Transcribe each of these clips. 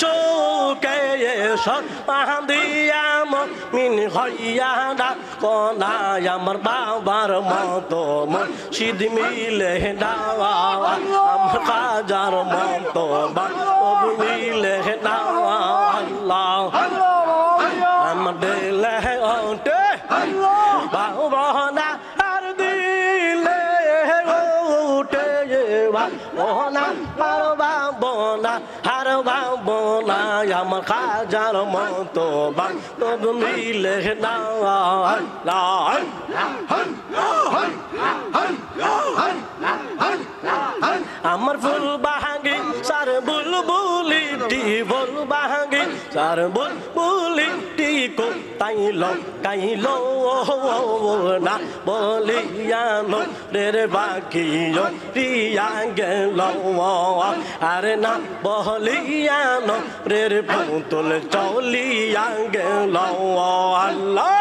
চোখে সন্দিয়া মিন হইয়া ডাকো না আমার বাবার মতো মুর্শিদ মিলে দাও আমার খাজার মতো বাবা মিলে দাও আল্লাহ আমার দিলে ওঠে বাবা না আর দিলে ওঠে বাবা পারবা না আর বাবা না আমার খাজার মতো বাবা মিলে দাও আল্লাহ আমার ফুল বাহাগি সার বুলবুলিটি ফুল বাহাগি সার বুলবুলিটি কো কাইলো না বলিয়ানো রে বাকিও রিয়া গেল আরে না বলিয়ানো রে পুতুল চলিয়া গেল আল্লাহ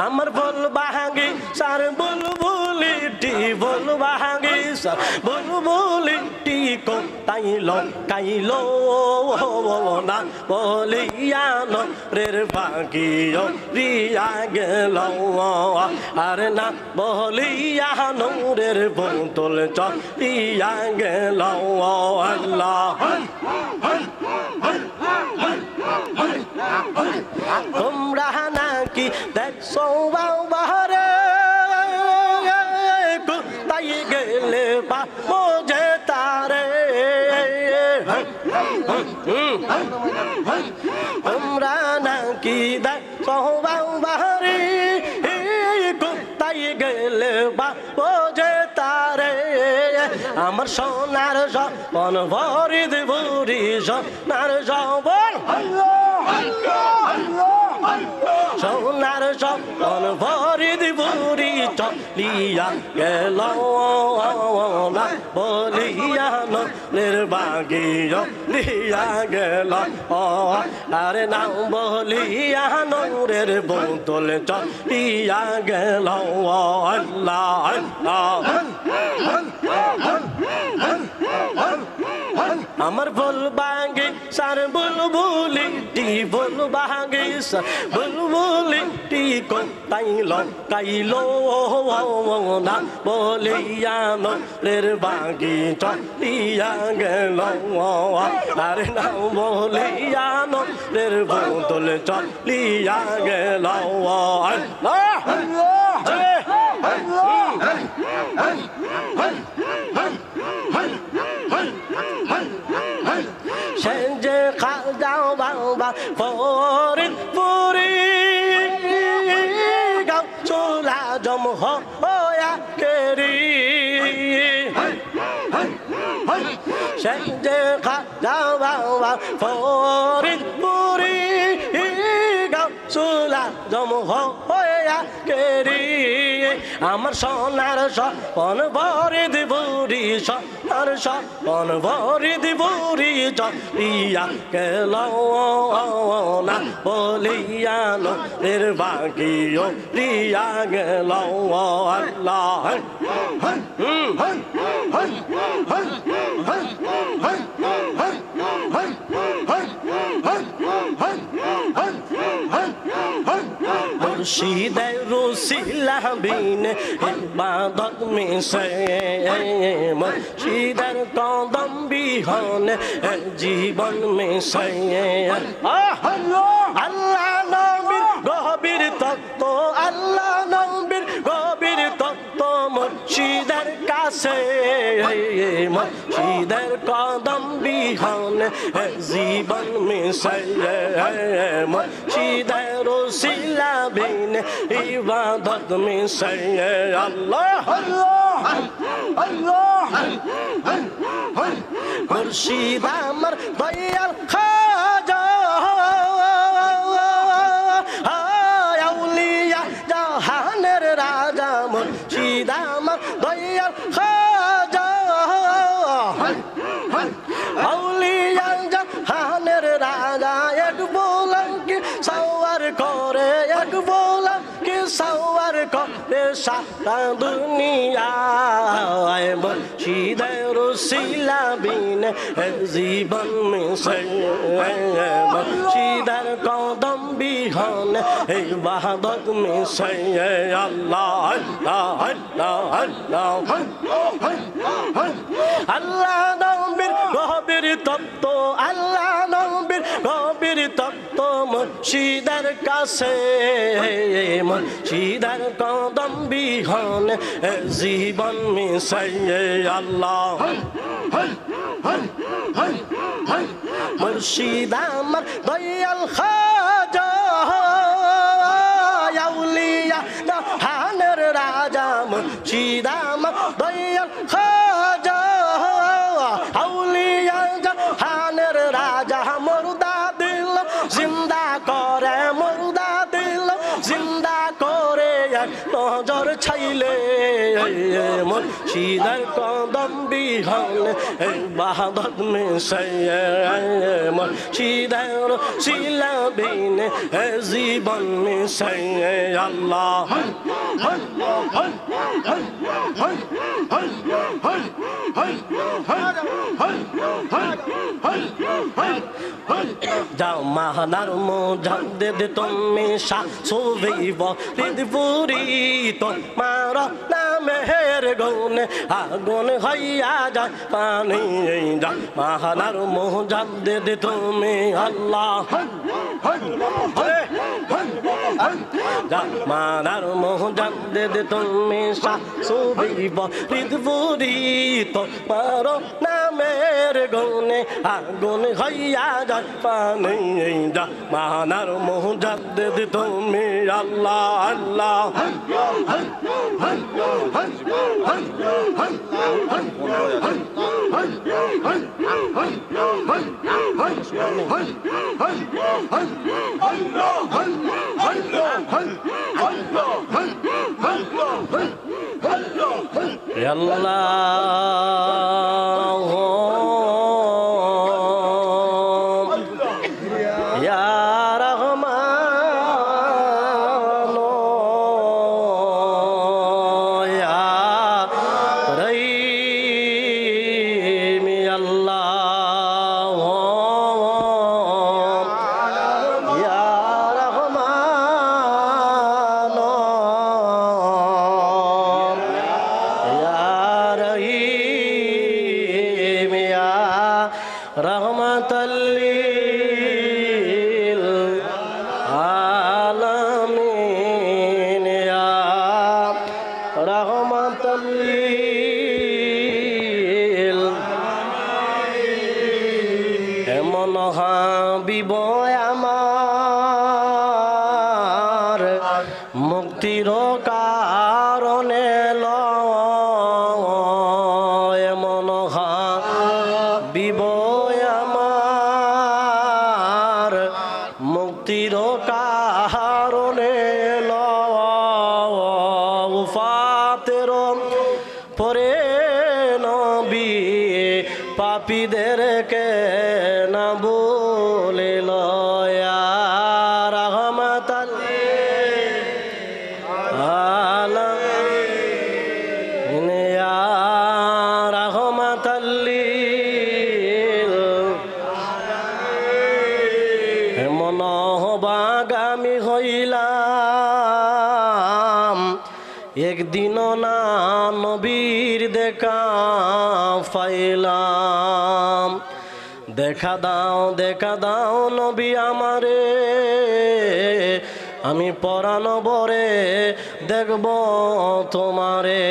আমার ফুল বাহাগি সার বুলবুলিটি ফুল বাহাগি সার বুলবুলিটি কো কাইলো না বলিয়ানো রে বাকিও রিয়া গেল আর না বলিয়ানো রে পুতুল চলিয়া গেল আল্লাহ তোমরা নাকি দেখছো বাবারে কোথায় গেলে পাবো যে তারে তোমরা নাকি দেখছো বাবারে কোথায় গেলে পাবো যে তারে আমার সোনার সপন ভরি দেবরি সোনার সপন সোনার সপন ভরি দেবরি চলিয়া গেল না বলিয়া নির্বাগিও দিয়া গেল আরে না বলিয়া নূরের বোতল চলিয়া গেল আল্লাহ আল্লাহ আমার ফুল বাগে সার বুলবুলিটি ফুল বাগে সার বুলবুলিটি কো কাইলো না বলিয়ানো রের বাগে চলিয়া গেল আরে না বলিয়ানো রের বোতল চলিয়া গেল আল্লাহ সে যে খাজাও বাবা ফরিদপুরি গাও চোলা জম হয়া কেরি সে যে খাজাও বাবা ফরিদপুরি গাও চোলা জম হয়া কেরি আমার সোনার সপন ভরি দেবরি সোনার সপন ভরি দেবরি চলিয়া গেল না বলিয়ানো এর বাকিও রিয়া গেল আল্লাহ মুর্শিদ রসিলা বিন ইবাদত में से মুর্শিদের কদম বিহন জীবন में से আল্লাহ নবীর গভীর তত্ত্ব আল্লাহ নবীর গভীর তত্ত্ব মুর্শিদের কাছে মুর্শিদের কদম বিহন জীবন में से মুর্শিদের রসিলা বিন ইবাদত में से আল্লাহ মুর্শিদ আমার দয়াল খাজা আউলিয়া জাহানের রাজা মুর্শিদ আমার দয়াল খাজা আউলিয়া জাহানের রাজা এক বোলাম কি সওয়ার করে এক বোলাম কি সওয়ার করে দুনিয়ায় মুর্শিদের উসিলা বিনে জীবন মিশে মুর্শিদের কদম বিহনে এই বাহাদত মিশে আল্লাহ আল্লাহ আল্লাহ আল্লাহ আল্লাহ নবীর গভীর তত্ত্ব আল্লাহ নবীর গভীর তত্ত্ব মুর্শিদের কাছে মুর্শিদের কদম বিহনে জীবন মিশে আল্লাহ মুর্শিদ আমার দয়াল খাজা আউলিয়া জাহানের রাজা মুর্শিদ আমার দয়াল খাজা আউলিয়া জাহানের রাজা মুর্দা দিল জিন্দা করে মুর্দা দিল জিন্দা করে নজর ছাইলে মুর্শিদের কদম বিহনে বাহাদত মিশে মুর্শিদের শিলা বিনে জীবন মিশে আল্লাহ যাও মাহানার মুজাদ্দিদ তুমি শাসুবিব হৃদপুরি তোমার নামের গুণে আগুন হইয়া যায় পানি যা মাহানার মুজাদ্দিদ তুমি আল্লাহ যা মাহানার মুজাদ্দিদ তুমি শাসুবিব হৃদপুরি তোমার নামের গুণে আগুন হইয়া যায় পানি যা মাহানার মুজাদ্দিদ তুমি আল্লাহ আল্লাহ এমন হাবিব আমার মুক্তির কারণে এমন হাবিব আমার মুক্তির কারণে উফাতের পরে নবী পাপীদেরকে না বলে লয়া রহমতাল আলামিন ইয়া রহমতাল লিল আলামিন মনোবাগামী হইলাম একদিনও না নবীর দেখা পাইলাম দেখা দাও নবী আমারে আমি পরাণ বরে দেখব তোমারে।